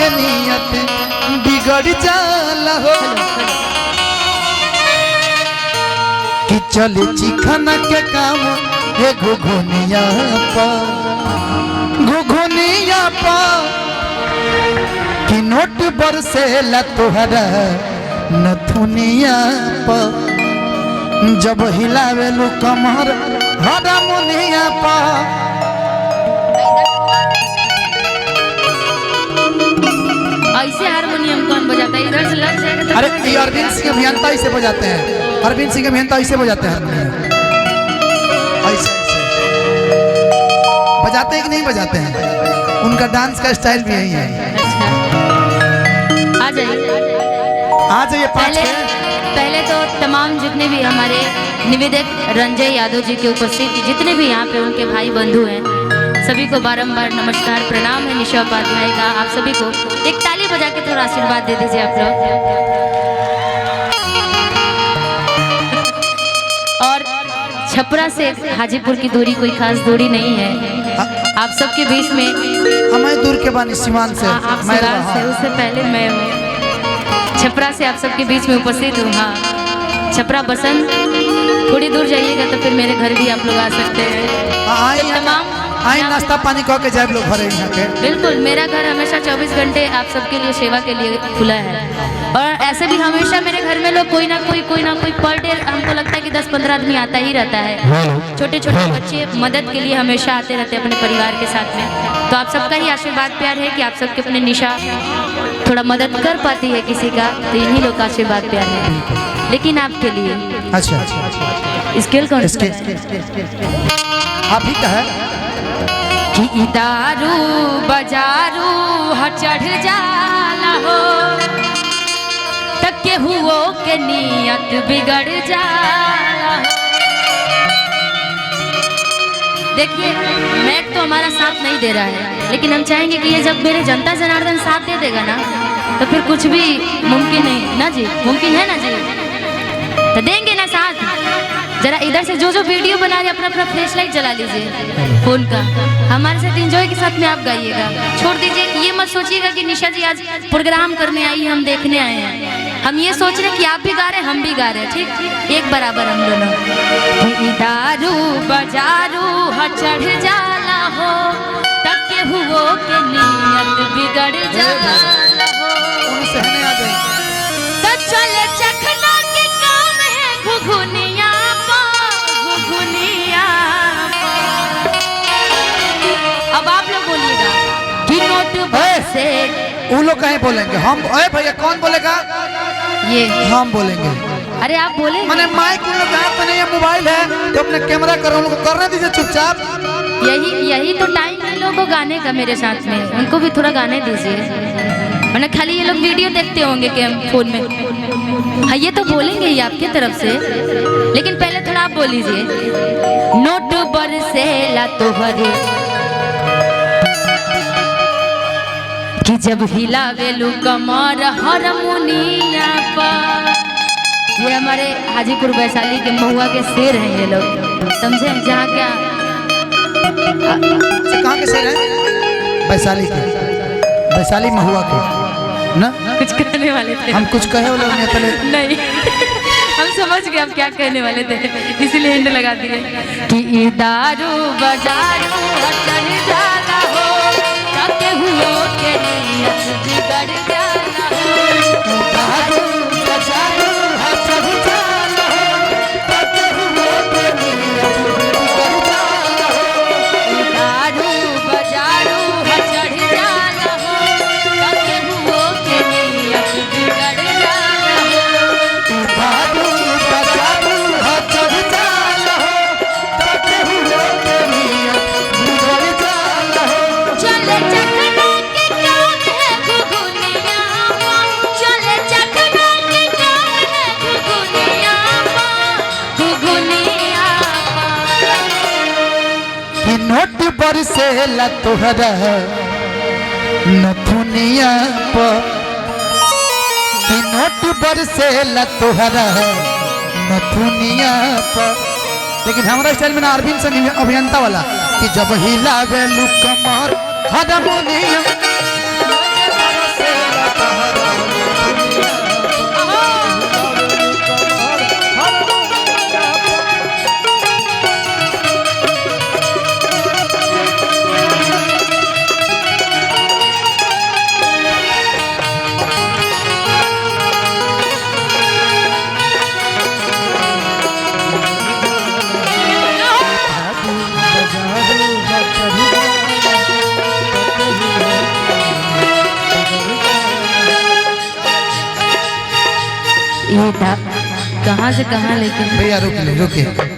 के नियत बिगड़ जाला हो कि चले चिखना के काम हे घुघुनिया पा कि नोट बरसेला तोहरा नथुनिया पा जब हिलावेलू कमर हारमोनिया पा। ऐसे हारमोनियम कौन बजाता है? इधर से लग जाएगा तो अरे ये अरविंद सिंह अभियंता ऐसे बजाते हैं, अरविंद सिंह अभियंता ऐसे बजाते हैं हारमोनियम, ऐसे बजाते हैं कि नहीं बजाते हैं? उनका डांस का स्टाइल भी यही है। अच्छा आ जाइए पहले तो तमाम जितने भी हमारे निवेदक रंजय यादव जी के उपस्थित जितने भी यहाँ पे उनके भाई बंधु हैं सभी को बारंबार नमस्कार प्रणाम है। निशा उपाध्याय का आप सभी को एक ताली बजा के थोड़ा आशीर्वाद दे दीजिए आप लोग। और छपरा से हाजीपुर की दूरी कोई खास दूरी नहीं है, आप सबके बीच में हमें दूर के बानी सीमान से आप से उससे पहले मैं हूँ छपरा से आप सबके बीच में उपस्थित हूँ। हाँ छपरा बसंत थोड़ी दूर जाइएगा तो फिर मेरे घर भी आप लोग आ सकते हैं। तमाम आई नाश्ता पानी कह के जाए लोग घरे यहाँ के। बिल्कुल मेरा घर हमेशा 24 घंटे आप सबके लिए सेवा के लिए खुला है। और ऐसे भी हमेशा मेरे घर में लोग कोई ना कोई पर डे हमको लगता है कि 10-15 आदमी आता ही रहता है। छोटे छोटे बच्चे मदद के लिए हमेशा आते रहते हैं अपने परिवार के साथ में। तो आप सबका ही आशीर्वाद प्यार है कि आप सबके अपने निशा थोड़ा मदद कर पाती है किसी का, तो इन्हीं लोग का आशीर्वाद प्यार है। लेकिन आपके लिए अच्छा स्केल कौन आप ही का है कि दारू बजारू चढ़ जाला हो तक के हुओ के नियत बिगड़ जाला हो। देखिए मैट तो हमारा साथ नहीं दे रहा है, लेकिन हम चाहेंगे कि ये जब मेरे जनता जनार्दन साथ दे देगा ना तो फिर कुछ भी मुमकिन नहीं ना जी, मुमकिन है ना जी, तो देंगे ना साथ। जरा इधर से जो वीडियो बना रहे अपना अपना फ्लैश लाइट जला लीजिए फोन का, हमारे साथ एंजॉय के साथ में आप गाइएगा। छोड़ दीजिए, ये मत सोचिएगा कि निशा जी आज प्रोग्राम करने आई हम देखने आए हैं। हम ये सोच रहे कि आप भी गा रहे हैं हम भी गा रहे हैं, ठीक एक बराबर हम दोनों। दारू बजारू चढ़ जाला हो तक के हुओ के नियत बिगड़ जाला हो। तो चले चखना के काम है घुघुनिया घुघुनिया। अब आप लोग बोलिएगा कि नोट से वो लोग कहीं बोलेंगे, हम अरे भैया कौन बोलेगा? ये हम बोलेंगे। अरे आप बोले मैंने माइक उन लोग हाथ में नहीं है, मोबाइल है तो अपने कैमरा करो, उनको करने दीजिए चुपचाप। यही तो टाइम है लोगों को गाने का मेरे साथ में, उनको भी थोड़ा गाने दीजिए। मैंने खाली ये लोग वीडियो देखते होंगे कि हम फोन में। हाँ ये तो बोलेंगे ही आपकी तरफ से, लेकिन पहले थोड़ा आप बोल लीजिए। नोट बरसेला तोहरे कि जब हिलावेलू कमर हारमोनिया पर। ये हमारे हाजीपुर वैशाली के महुआ के शेर हैं ये लोग, समझे? जहाँ क्या कहाँ के शेर हैं? वैशाली के, वैशाली महुआ के ना कुछ कहने वाले थे हम, कुछ कहे वाले नहीं पहले नहीं हम समझ गए आप क्या कहने वाले थे, इसीलिए हिंड लगा दिए कि दारू बजारू चढ़ जाला हो ताके हुओ के नियत बिगड़ जाला हो। दारू बजारू चढ़ जाला हो ताके हुओ के नियत बिगड़ जाला हो। दारू बजारू चढ़ जाला हो ताके हुओ के नियत बिगड़ जाला हो। दारू बजारू चढ़ जाला हो ताके हुओ के नियत बिगड़ जाला हो। चले चखना के काम है घुघुनिया चले चखना के काम है घुघुनिया घुघुनिया। कि नोट बरसेला तोहरा नथुनिया पर, कि नोट बरसेला तोहरा नथुनिया पर। लेकिन हमारा स्टाइल में ना अरविंद सिंह अभियंता वाला कि जब हिलावेलू कमर हारमोनियम ये था कहाँ से कहाँ लेके भैया रुकिए रुकिए